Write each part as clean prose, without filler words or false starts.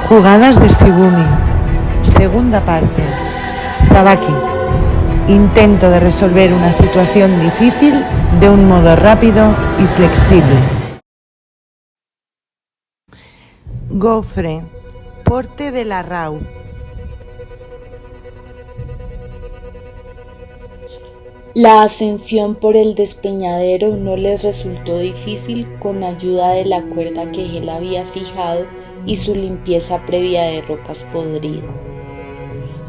Jugadas de Shibumi. Segunda parte. Sabaki. Intento de resolver una situación difícil de un modo rápido y flexible. Gofre. Porte de la Rau. La ascensión por el despeñadero no les resultó difícil con ayuda de la cuerda que Hel había fijado y su limpieza previa de rocas podridas.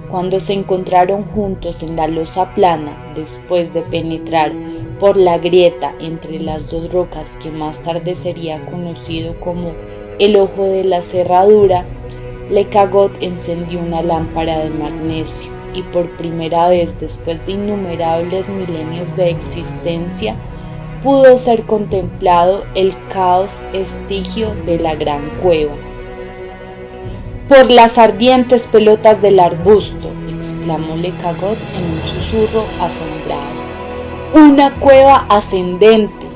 Cuando se encontraron juntos en la losa plana, después de penetrar por la grieta entre las dos rocas que más tarde sería conocido como el ojo de la cerradura, Lecagot encendió una lámpara de magnesio y por primera vez después de innumerables milenios de existencia pudo ser contemplado el caos estigio de la gran cueva. «Por las ardientes pelotas del arbusto», exclamó Lecagot en un susurro asombrado. «¡Una cueva ascendente!».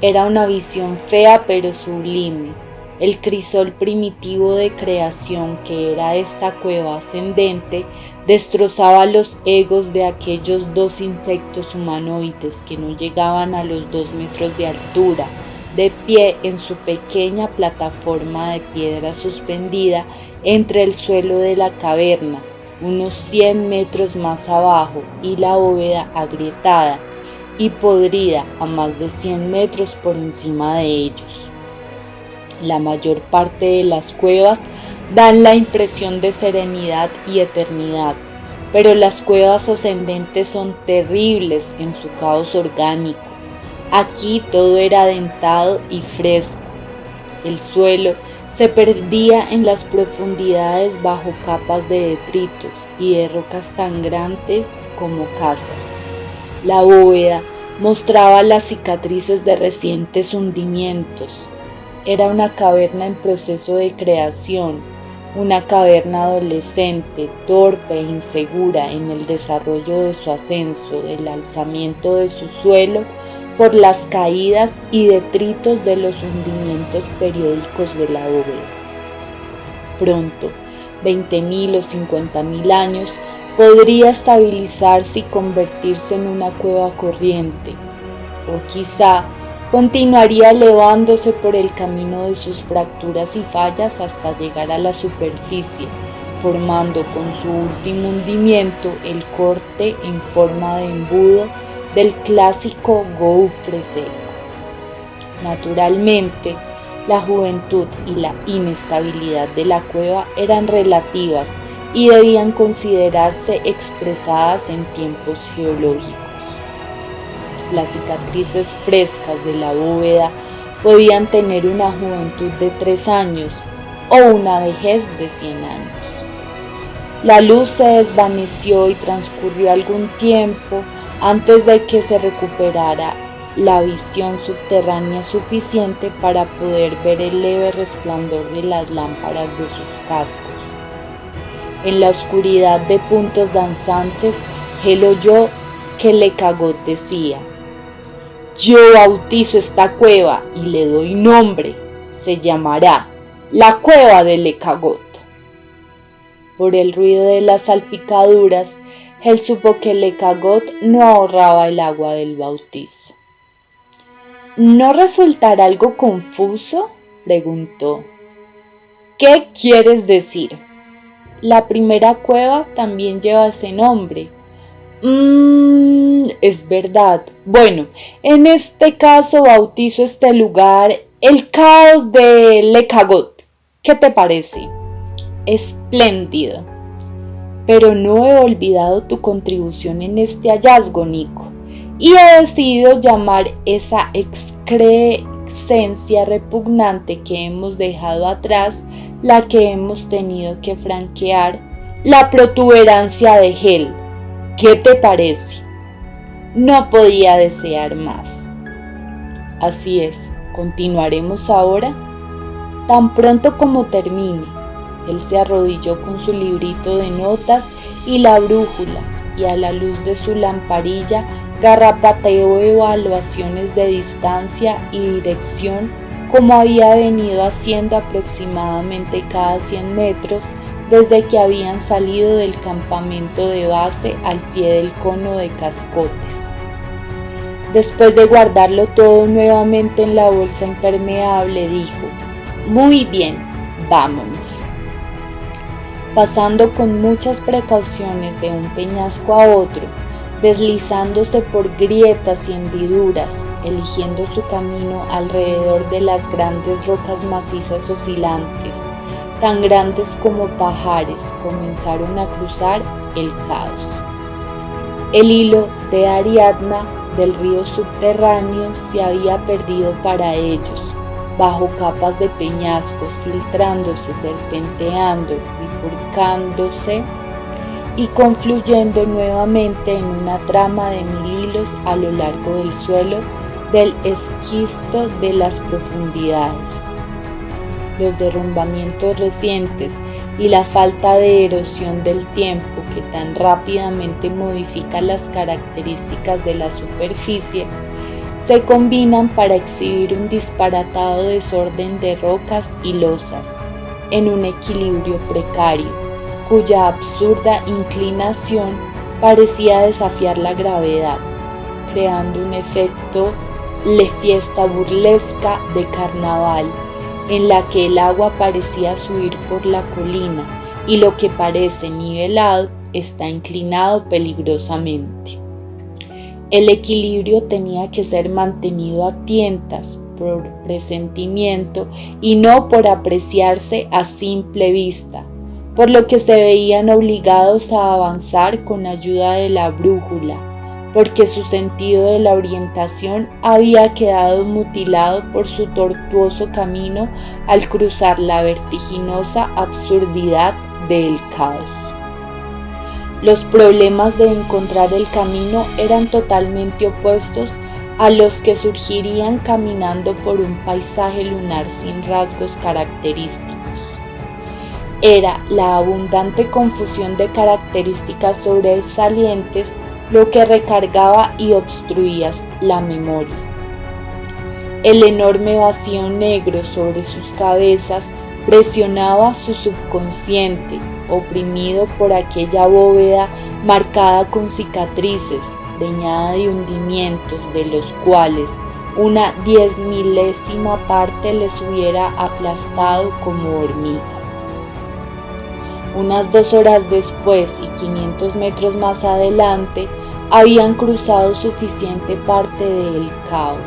Era una visión fea pero sublime. El crisol primitivo de creación que era esta cueva ascendente destrozaba los egos de aquellos dos insectos humanoides que no llegaban a los 2 metros de altura, de pie en su pequeña plataforma de piedra suspendida entre el suelo de la caverna, unos 100 metros más abajo, y la bóveda agrietada y podrida a más de 100 metros por encima de ellos. La mayor parte de las cuevas dan la impresión de serenidad y eternidad, pero las cuevas ascendentes son terribles en su caos orgánico. Aquí todo era dentado y fresco. El suelo se perdía en las profundidades bajo capas de detritos y de rocas tan grandes como casas. La bóveda mostraba las cicatrices de recientes hundimientos. Era una caverna en proceso de creación, una caverna adolescente, torpe e insegura en el desarrollo de su ascenso, del alzamiento de su suelo por las caídas y detritos de los hundimientos periódicos de la bóveda. Pronto, 20.000 o 50.000 años, podría estabilizarse y convertirse en una cueva corriente, o quizá continuaría elevándose por el camino de sus fracturas y fallas hasta llegar a la superficie, formando con su último hundimiento el corte en forma de embudo del clásico gofre seco. Naturalmente, la juventud y la inestabilidad de la cueva eran relativas y debían considerarse expresadas en tiempos geológicos. Las cicatrices frescas de la bóveda podían tener una juventud de 3 años o una vejez de 100 años. La luz se desvaneció y transcurrió algún tiempo antes de que se recuperara la visión subterránea suficiente para poder ver el leve resplandor de las lámparas de sus cascos. En la oscuridad de puntos danzantes, Hel oyó que Lecagot decía: «Yo bautizo esta cueva y le doy nombre. Se llamará la cueva de Lecagot». Por el ruido de las salpicaduras, Hel supo que Lecagot no ahorraba el agua del bautizo. «¿No resultará algo confuso?», preguntó. «¿Qué quieres decir?». «La primera cueva también lleva ese nombre». Es verdad. Bueno, en este caso bautizo este lugar el caos de Lecagot. ¿Qué te parece? Espléndido. Pero no he olvidado tu contribución en este hallazgo, Nico, y he decidido llamar esa excrescencia repugnante que hemos dejado atrás, la que hemos tenido que franquear, la protuberancia de Hel. ¿Qué te parece? No podía desear más. Así es, continuaremos ahora. Tan pronto como termine. Él se arrodilló con su librito de notas y la brújula, y a la luz de su lamparilla garrapateó evaluaciones de distancia y dirección como había venido haciendo aproximadamente cada 100 metros desde que habían salido del campamento de base al pie del cono de cascotes. Después de guardarlo todo nuevamente en la bolsa impermeable, dijo: «Muy bien, vámonos». Pasando con muchas precauciones de un peñasco a otro, deslizándose por grietas y hendiduras, eligiendo su camino alrededor de las grandes rocas macizas oscilantes, tan grandes como pajares, comenzaron a cruzar el caos. El hilo de Ariadna del río subterráneo se había perdido para ellos, bajo capas de peñascos, filtrándose, serpenteando, bifurcándose y confluyendo nuevamente en una trama de 1000 hilos a lo largo del suelo del esquisto de las profundidades. Los derrumbamientos recientes y la falta de erosión del tiempo que tan rápidamente modifica las características de la superficie se combinan para exhibir un disparatado desorden de rocas y losas en un equilibrio precario, cuya absurda inclinación parecía desafiar la gravedad, creando un efecto de fiesta burlesca de carnaval, en la que el agua parecía subir por la colina y lo que parece nivelado está inclinado peligrosamente. El equilibrio tenía que ser mantenido a tientas por presentimiento y no por apreciarse a simple vista, por lo que se veían obligados a avanzar con ayuda de la brújula, porque su sentido de la orientación había quedado mutilado por su tortuoso camino al cruzar la vertiginosa absurdidad del caos. Los problemas de encontrar el camino eran totalmente opuestos a los que surgirían caminando por un paisaje lunar sin rasgos característicos. Era la abundante confusión de características sobresalientes lo que recargaba y obstruía la memoria. El enorme vacío negro sobre sus cabezas presionaba su subconsciente, oprimido por aquella bóveda marcada con cicatrices, preñada de hundimientos de los cuales una 10.000ª parte les hubiera aplastado como hormigas. Unas 2 horas después y 500 metros más adelante, habían cruzado suficiente parte del caos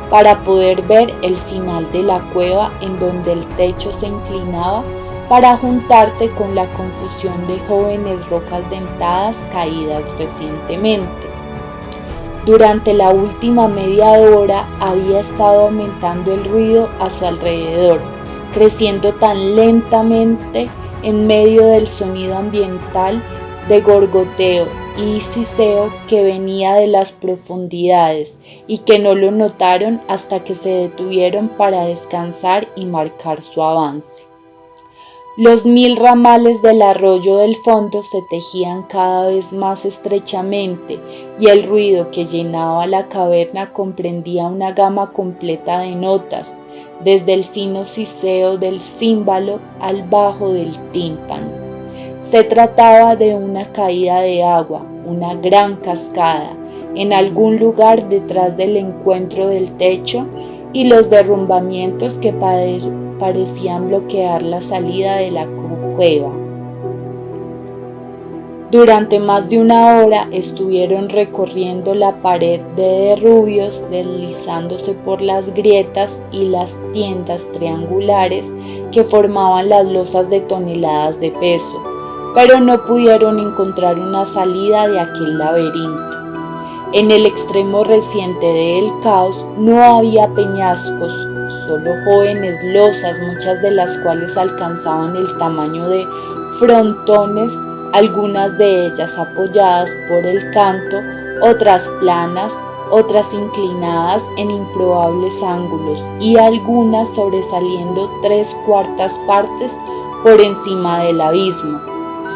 para poder ver el final de la cueva, en donde el techo se inclinaba para juntarse con la confusión de jóvenes rocas dentadas caídas recientemente. Durante la última media hora había estado aumentando el ruido a su alrededor, creciendo tan lentamente en medio del sonido ambiental de gorgoteo y siseo que venía de las profundidades y que no lo notaron hasta que se detuvieron para descansar y marcar su avance. Los 1000 ramales del arroyo del fondo se tejían cada vez más estrechamente y el ruido que llenaba la caverna comprendía una gama completa de notas, desde el fino siseo del címbalo al bajo del tímpano. Se trataba de una caída de agua, una gran cascada, en algún lugar detrás del encuentro del techo y los derrumbamientos que parecían bloquear la salida de la cueva. Durante más de 1 hora estuvieron recorriendo la pared de derrubios, deslizándose por las grietas y las tiendas triangulares que formaban las losas de toneladas de peso, pero no pudieron encontrar una salida de aquel laberinto. En el extremo reciente del caos no había peñascos, solo jóvenes losas, muchas de las cuales alcanzaban el tamaño de frontones, algunas de ellas apoyadas por el canto, otras planas, otras inclinadas en improbables ángulos y algunas sobresaliendo 3/4 partes por encima del abismo,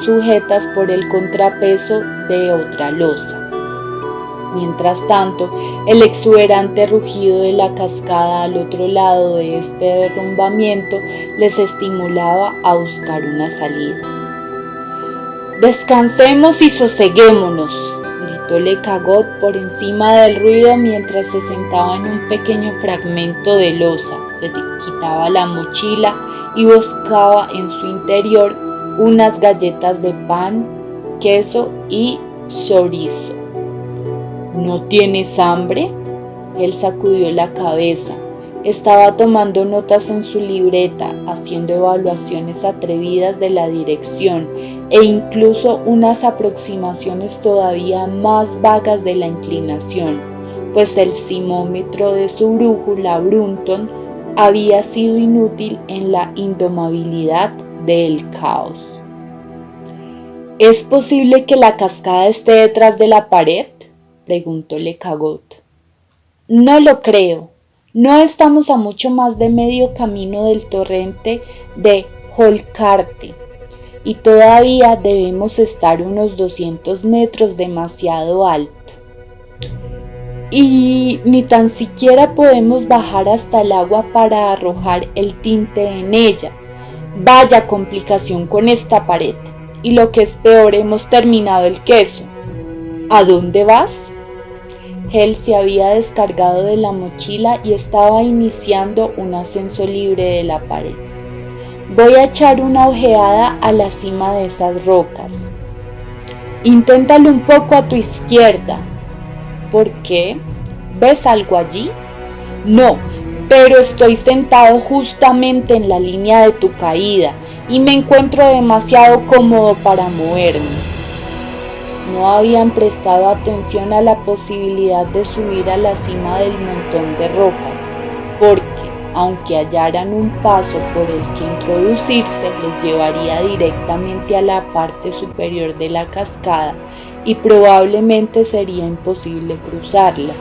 sujetas por el contrapeso de otra losa. Mientras tanto, el exuberante rugido de la cascada al otro lado de este derrumbamiento les estimulaba a buscar una salida. «Descansemos y soseguémonos», gritó Lecagot por encima del ruido mientras se sentaba en un pequeño fragmento de losa, se quitaba la mochila y buscaba en su interior unas galletas de pan, queso y chorizo. «¿No tienes hambre?». Él sacudió la cabeza. Estaba tomando notas en su libreta, haciendo evaluaciones atrevidas de la dirección e incluso unas aproximaciones todavía más vagas de la inclinación, pues el simómetro de su brújula Brunton había sido inútil en la indomabilidad del caos. «¿Es posible que la cascada esté detrás de la pared?», preguntó Lecagot. «No lo creo. No estamos a mucho más de medio camino del torrente de Holcarte y todavía debemos estar unos 200 metros demasiado alto. Y ni tan siquiera podemos bajar hasta el agua para arrojar el tinte en ella. Vaya complicación con esta pared. Y lo que es peor, hemos terminado el queso. ¿A dónde vas?». Él se había descargado de la mochila y estaba iniciando un ascenso libre de la pared. «Voy a echar una ojeada a la cima de esas rocas». «Inténtalo un poco a tu izquierda». «¿Por qué? ¿Ves algo allí?». «No, pero estoy sentado justamente en la línea de tu caída y me encuentro demasiado cómodo para moverme». No habían prestado atención a la posibilidad de subir a la cima del montón de rocas, porque, aunque hallaran un paso por el que introducirse, les llevaría directamente a la parte superior de la cascada y probablemente sería imposible cruzarla,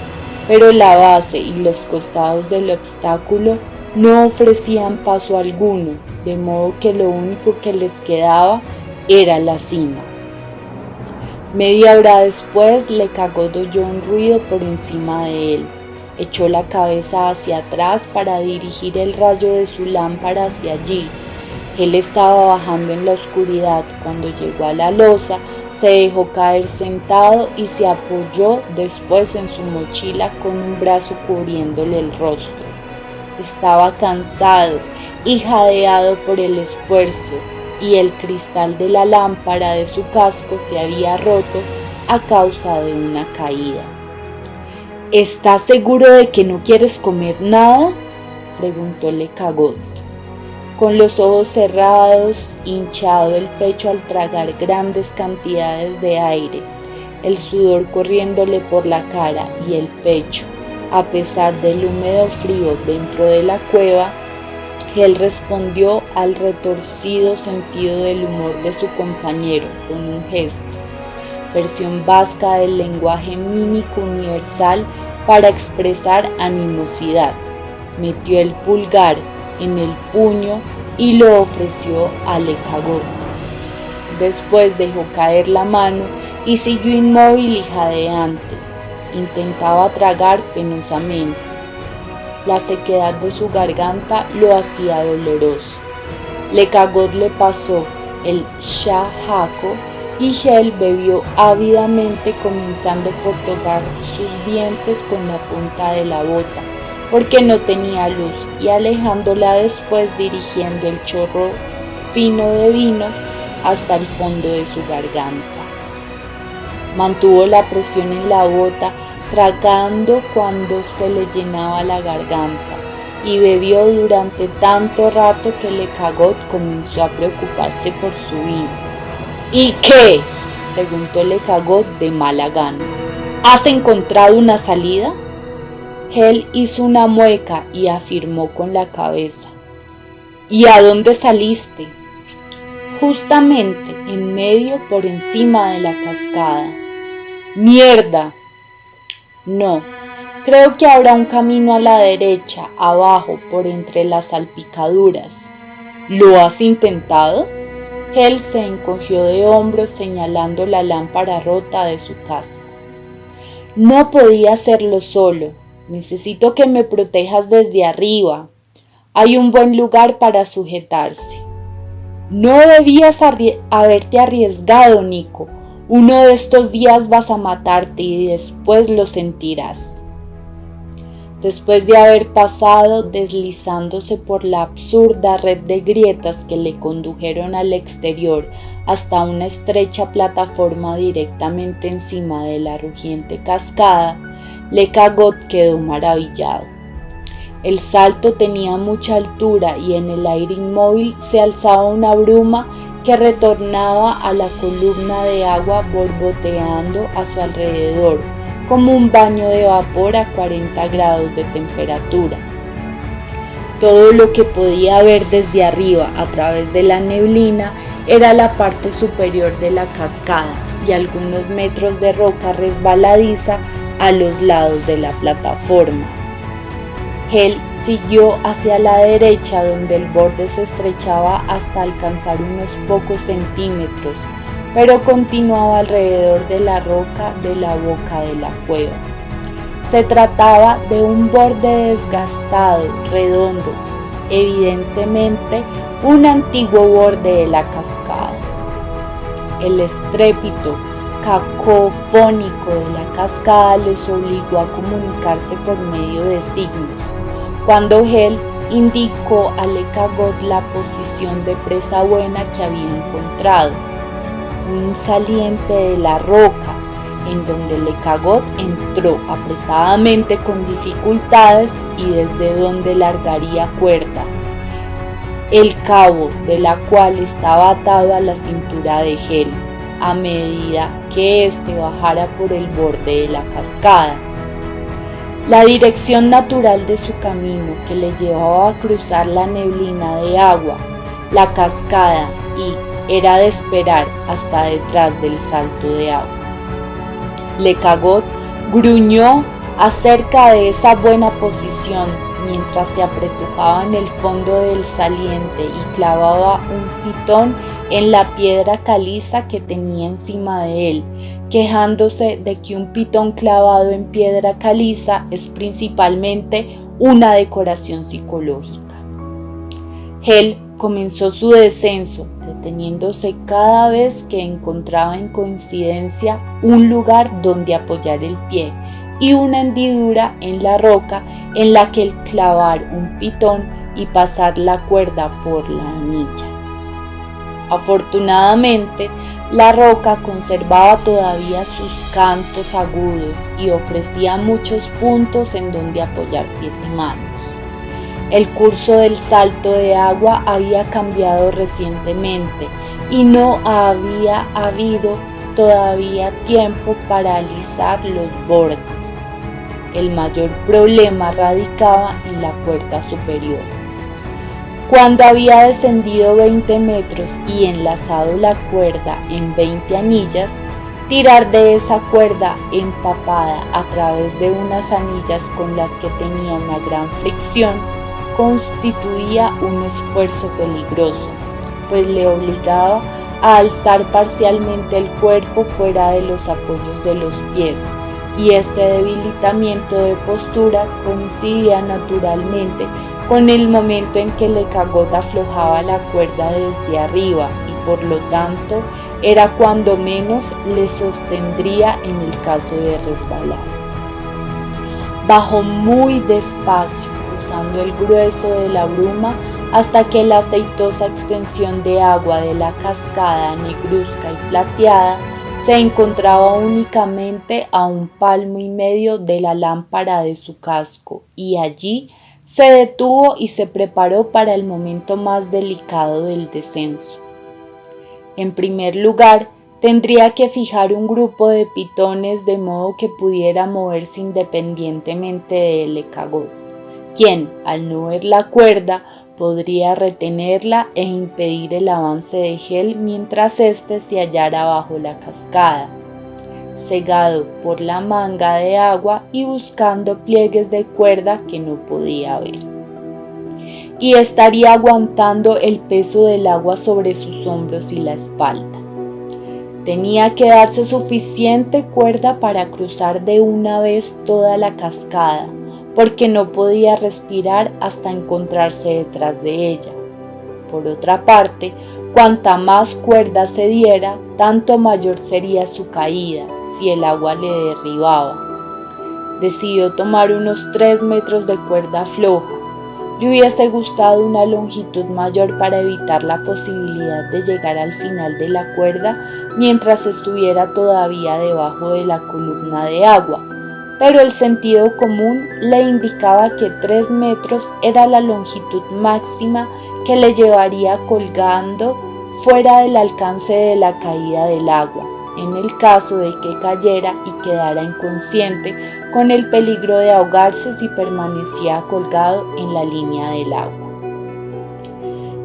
pero la base y los costados del obstáculo no ofrecían paso alguno, de modo que lo único que les quedaba era la cima. Media hora después, Lecagot oyó un ruido por encima de él. Echó la cabeza hacia atrás para dirigir el rayo de su lámpara hacia allí. Él estaba bajando en la oscuridad. Cuando llegó a la losa, se dejó caer sentado y se apoyó después en su mochila con un brazo cubriéndole el rostro. Estaba cansado y jadeado por el esfuerzo, y el cristal de la lámpara de su casco se había roto a causa de una caída. «¿Estás seguro de que no quieres comer nada?», preguntó Lecagot. Con los ojos cerrados, hinchado el pecho al tragar grandes cantidades de aire, el sudor corriéndole por la cara y el pecho, a pesar del húmedo frío dentro de la cueva, él respondió al retorcido sentido del humor de su compañero con un gesto, versión vasca del lenguaje mímico universal para expresar animosidad. Metió el pulgar en el puño y lo ofreció a Lecagot. Después dejó caer la mano y siguió inmóvil y jadeante. Intentaba tragar penosamente. La sequedad de su garganta lo hacía doloroso. Lecagot le pasó el shahaco y él bebió ávidamente, comenzando por tocar sus dientes con la punta de la bota, porque no tenía luz, y alejándola después dirigiendo el chorro fino de vino hasta el fondo de su garganta. Mantuvo la presión en la bota, tragando cuando se le llenaba la garganta, y bebió durante tanto rato que Lecagot comenzó a preocuparse por su vida. «¿Y qué?», preguntó Lecagot de mala gana. «¿Has encontrado una salida?». Él hizo una mueca y afirmó con la cabeza. «¿Y a dónde saliste?». «Justamente en medio por encima de la cascada». «¡Mierda!». «No, creo que habrá un camino a la derecha, abajo, por entre las salpicaduras». «¿Lo has intentado?». Él se encogió de hombros señalando la lámpara rota de su casco. No podía hacerlo solo. Necesito que me protejas desde arriba. Hay un buen lugar para sujetarse. No debías haberte arriesgado, Nico. Uno de estos días vas a matarte y después lo sentirás. Después de haber pasado deslizándose por la absurda red de grietas que le condujeron al exterior hasta una estrecha plataforma directamente encima de la rugiente cascada, Le Cagot quedó maravillado. El salto tenía mucha altura y en el aire inmóvil se alzaba una bruma que retornaba a la columna de agua borboteando a su alrededor, como un baño de vapor a 40 grados de temperatura. Todo lo que podía ver desde arriba a través de la neblina era la parte superior de la cascada y algunos metros de roca resbaladiza a los lados de la plataforma. Hel siguió hacia la derecha donde el borde se estrechaba hasta alcanzar unos pocos centímetros, pero continuaba alrededor de la roca de la boca de la cueva. Se trataba de un borde desgastado, redondo, evidentemente un antiguo borde de la cascada. El estrépito cacofónico de la cascada les obligó a comunicarse por medio de signos. Cuando Hel indicó a Le Cagot la posición de presa buena que había encontrado, un saliente de la roca, en donde Le Cagot entró apretadamente con dificultades y desde donde largaría cuerda, el cabo de la cual estaba atado a la cintura de Hel, a medida que éste bajara por el borde de la cascada. La dirección natural de su camino, que le llevaba a cruzar la neblina de agua, la cascada era de esperar hasta detrás del salto de agua. Le Cagot gruñó acerca de esa buena posición mientras se apretujaba en el fondo del saliente y clavaba un pitón en la piedra caliza que tenía encima de él, quejándose de que un pitón clavado en piedra caliza es principalmente una decoración psicológica. Hel comenzó su descenso, deteniéndose cada vez que encontraba en coincidencia un lugar donde apoyar el pie y una hendidura en la roca en la que clavar un pitón y pasar la cuerda por la anilla. Afortunadamente, la roca conservaba todavía sus cantos agudos y ofrecía muchos puntos en donde apoyar pies y manos. El curso del salto de agua había cambiado recientemente y no había habido todavía tiempo para alisar los bordes. El mayor problema radicaba en la cuerda superior. Cuando había descendido 20 metros y enlazado la cuerda en 20 anillas, tirar de esa cuerda empapada a través de unas anillas con las que tenía una gran fricción constituía un esfuerzo peligroso, pues le obligaba a alzar parcialmente el cuerpo fuera de los apoyos de los pies, y este debilitamiento de postura coincidía naturalmente con el momento en que Le Cagot aflojaba la cuerda desde arriba y por lo tanto era cuando menos le sostendría en el caso de resbalar. Bajó muy despacio, usando el grueso de la bruma hasta que la aceitosa extensión de agua de la cascada negruzca y plateada se encontraba únicamente a 1,5 palmos de la lámpara de su casco, y allí se detuvo y se preparó para el momento más delicado del descenso. En primer lugar, tendría que fijar un grupo de pitones de modo que pudiera moverse independientemente de Le Cagot, quien, al no ver la cuerda, podría retenerla e impedir el avance de Hel mientras éste se hallara bajo la cascada, cegado por la manga de agua y buscando pliegues de cuerda que no podía ver. Y estaría aguantando el peso del agua sobre sus hombros y la espalda. Tenía que darse suficiente cuerda para cruzar de una vez toda la cascada, porque no podía respirar hasta encontrarse detrás de ella. Por otra parte, cuanta más cuerda se diera, tanto mayor sería su caída si el agua le derribaba. Decidió tomar unos 3 metros de cuerda floja. Le hubiese gustado una longitud mayor para evitar la posibilidad de llegar al final de la cuerda mientras estuviera todavía debajo de la columna de agua, pero el sentido común le indicaba que 3 metros era la longitud máxima que le llevaría colgando fuera del alcance de la caída del agua, en el caso de que cayera y quedara inconsciente, con el peligro de ahogarse si permanecía colgado en la línea del agua.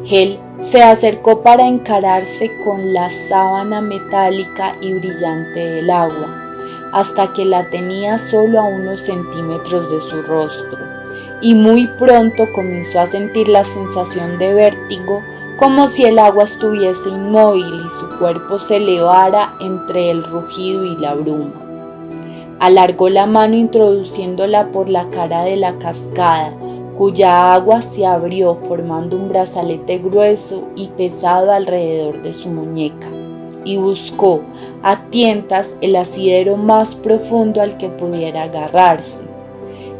Hel se acercó para encararse con la sábana metálica y brillante del agua, hasta que la tenía solo a unos centímetros de su rostro, y muy pronto comenzó a sentir la sensación de vértigo, como si el agua estuviese inmóvil y su cuerpo se elevara entre el rugido y la bruma. Alargó la mano introduciéndola por la cara de la cascada, cuya agua se abrió formando un brazalete grueso y pesado alrededor de su muñeca, y buscó a tientas el asidero más profundo al que pudiera agarrarse.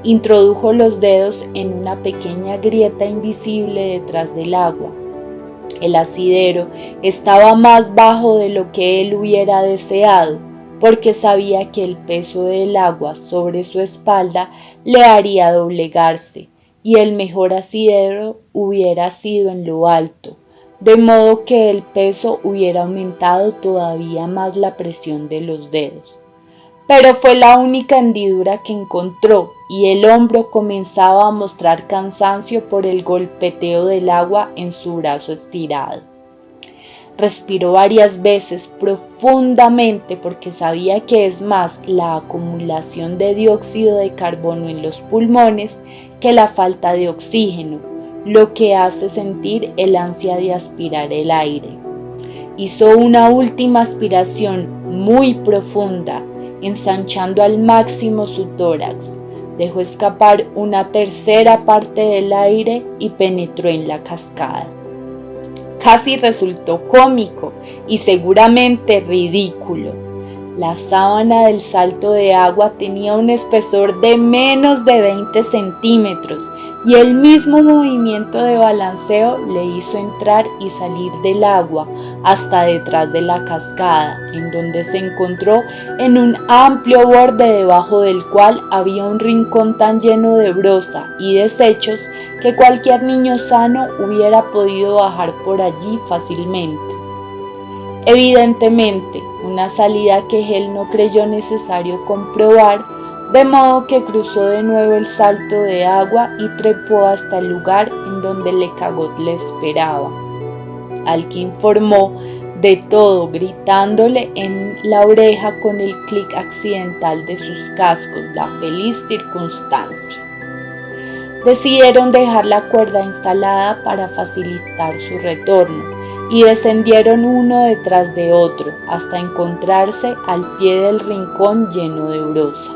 Introdujo los dedos en una pequeña grieta invisible detrás del agua. El asidero estaba más bajo de lo que él hubiera deseado, porque sabía que el peso del agua sobre su espalda le haría doblegarse, y el mejor asidero hubiera sido en lo alto, de modo que el peso hubiera aumentado todavía más la presión de los dedos. Pero fue la única hendidura que encontró, y el hombro comenzaba a mostrar cansancio por el golpeteo del agua en su brazo estirado. Respiró varias veces profundamente porque sabía que es más la acumulación de dióxido de carbono en los pulmones que la falta de oxígeno, lo que hace sentir el ansia de aspirar el aire. Hizo una última aspiración muy profunda, ensanchando al máximo su tórax. Dejó escapar una tercera parte del aire y penetró en la cascada. Casi resultó cómico y seguramente ridículo. La sábana del salto de agua tenía un espesor de menos de 20 centímetros y el mismo movimiento de balanceo le hizo entrar y salir del agua hasta detrás de la cascada, en donde se encontró en un amplio borde debajo del cual había un rincón tan lleno de broza y desechos que cualquier niño sano hubiera podido bajar por allí fácilmente. Evidentemente, una salida que Hel no creyó necesario comprobar, de modo que cruzó de nuevo el salto de agua y trepó hasta el lugar en donde Lecagot le esperaba, al que informó de todo gritándole en la oreja con el clic accidental de sus cascos la feliz circunstancia. Decidieron dejar la cuerda instalada para facilitar su retorno y descendieron uno detrás de otro hasta encontrarse al pie del rincón lleno de broza.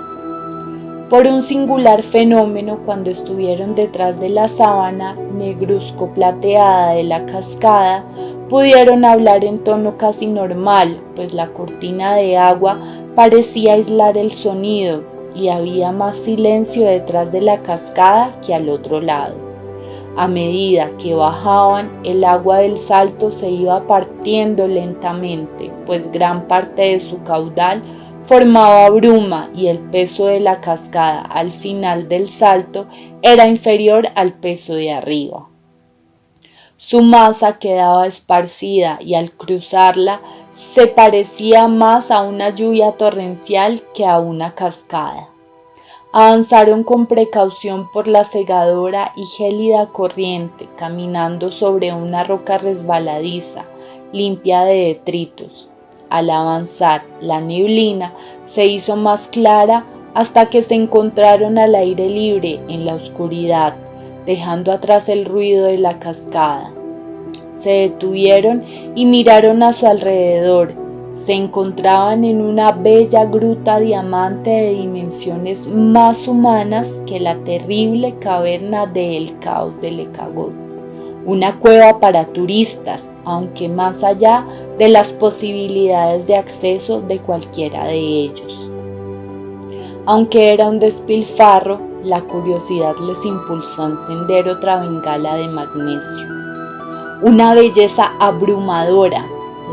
Por un singular fenómeno, cuando estuvieron detrás de la sábana negruzco plateada de la cascada, pudieron hablar en tono casi normal, pues la cortina de agua parecía aislar el sonido y había más silencio detrás de la cascada que al otro lado. A medida que bajaban, el agua del salto se iba partiendo lentamente, pues gran parte de su caudal formaba bruma y el peso de la cascada al final del salto era inferior al peso de arriba. Su masa quedaba esparcida y al cruzarla se parecía más a una lluvia torrencial que a una cascada. Avanzaron con precaución por la cegadora y gélida corriente, caminando sobre una roca resbaladiza, limpia de detritos. Al avanzar, la neblina se hizo más clara hasta que se encontraron al aire libre en la oscuridad, dejando atrás el ruido de la cascada. Se detuvieron y miraron a su alrededor. Se encontraban en una bella gruta diamante de dimensiones más humanas que la terrible caverna de El Caos de Lecagot, una cueva para turistas, aunque más allá de las posibilidades de acceso de cualquiera de ellos. Aunque era un despilfarro, la curiosidad les impulsó a encender otra bengala de magnesio. Una belleza abrumadora.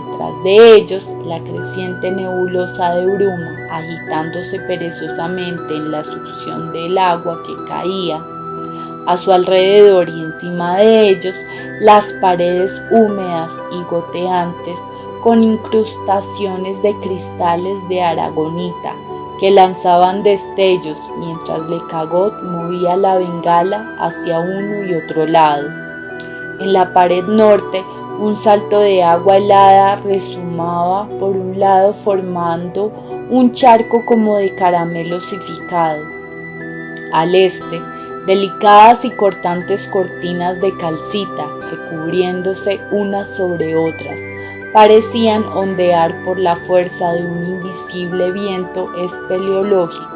Detrás de ellos, la creciente nebulosa de bruma, agitándose perezosamente en la succión del agua que caía. A su alrededor y encima de ellos, las paredes húmedas y goteantes con incrustaciones de cristales de aragonita que lanzaban destellos mientras Lecagot movía la bengala hacia uno y otro lado. En la pared norte, un salto de agua helada resumaba por un lado formando un charco como de caramelo osificado. Al este, delicadas y cortantes cortinas de calcita, recubriéndose unas sobre otras, parecían ondear por la fuerza de un invisible viento espeleológico.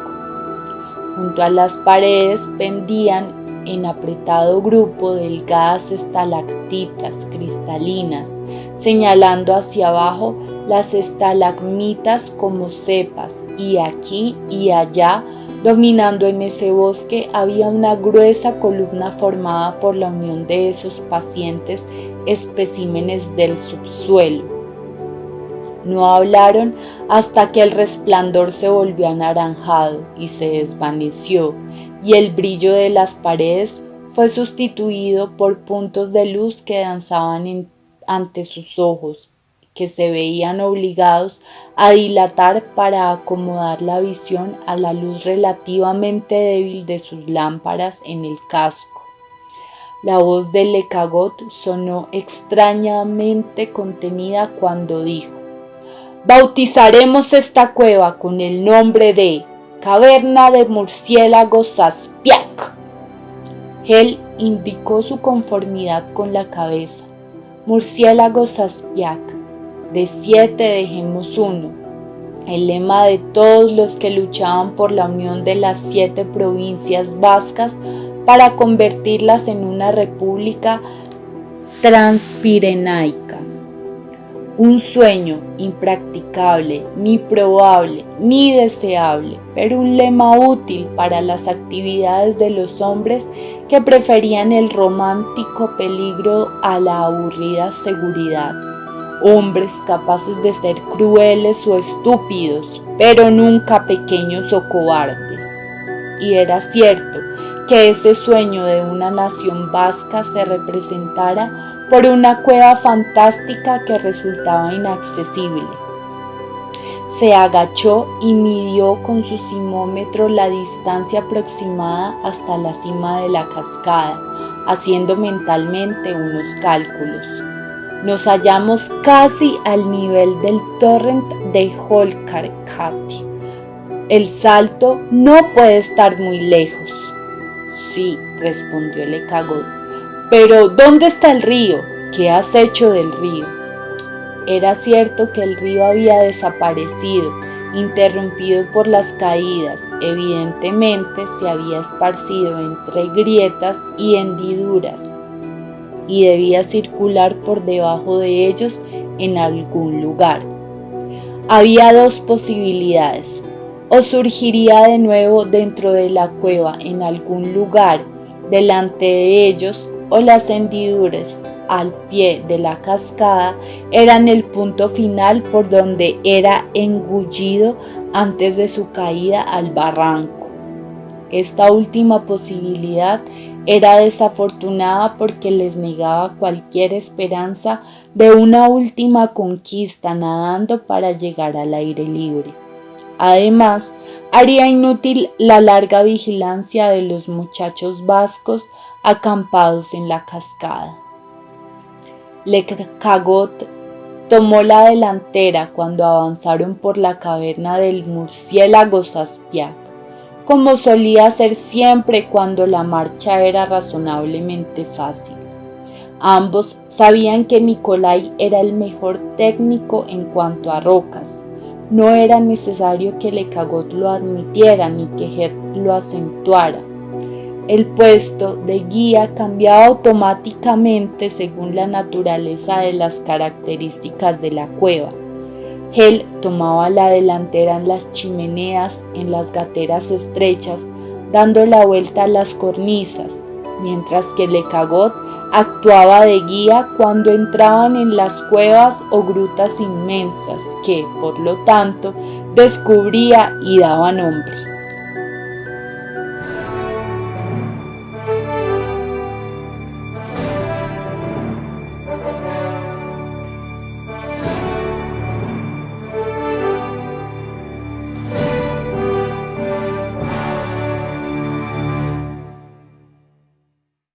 Junto a las paredes pendían en apretado grupo delgadas estalactitas cristalinas, señalando hacia abajo las estalagmitas como cepas, y aquí y allá, dominando en ese bosque, había una gruesa columna formada por la unión de esos pacientes especímenes del subsuelo. No hablaron hasta que el resplandor se volvió anaranjado y se desvaneció, y el brillo de las paredes fue sustituido por puntos de luz que danzaban ante sus ojos, que se veían obligados a dilatar para acomodar la visión a la luz relativamente débil de sus lámparas en el casco. La voz de Lecagot sonó extrañamente contenida cuando dijo: «Bautizaremos esta cueva con el nombre de Caverna de Murciélagos Saspiac». Él indicó su conformidad con la cabeza. Murciélagos Saspiac. De 7 dejemos 1. El lema de todos los que luchaban por la unión de las 7 provincias vascas para convertirlas en una república transpirenaica. Un sueño impracticable, ni probable, ni deseable, pero un lema útil para las actividades de los hombres que preferían el romántico peligro a la aburrida seguridad. Hombres capaces de ser crueles o estúpidos, pero nunca pequeños o cobardes. Y era cierto que ese sueño de una nación vasca se representara por una cueva fantástica que resultaba inaccesible. Se agachó y midió con su simómetro la distancia aproximada hasta la cima de la cascada, haciendo mentalmente unos cálculos. Nos hallamos casi al nivel del torrent de Holkarkati. El salto no puede estar muy lejos. Sí, respondió Lecagot. Pero, ¿dónde está el río? ¿Qué has hecho del río? Era cierto que el río había desaparecido, interrumpido por las caídas. Evidentemente se había esparcido entre grietas y hendiduras, y debía circular por debajo de ellos en algún lugar. Había 2 posibilidades: o surgiría de nuevo dentro de la cueva en algún lugar delante de ellos, o las hendiduras al pie de la cascada eran el punto final por donde era engullido antes de su caída al barranco. Esta última posibilidad era desafortunada porque les negaba cualquier esperanza de una última conquista nadando para llegar al aire libre. Además, haría inútil la larga vigilancia de los muchachos vascos acampados en la cascada. Lecagot tomó la delantera cuando avanzaron por la caverna del Murciélago Saspiac, como solía hacer siempre cuando la marcha era razonablemente fácil. Ambos sabían que Nikolai era el mejor técnico en cuanto a rocas. No era necesario que Lecagot lo admitiera ni que Head lo acentuara. El puesto de guía cambiaba automáticamente según la naturaleza de las características de la cueva. Hel tomaba la delantera en las chimeneas, en las gateras estrechas, dando la vuelta a las cornisas, mientras que Lecagot actuaba de guía cuando entraban en las cuevas o grutas inmensas que, por lo tanto, descubría y daba nombre.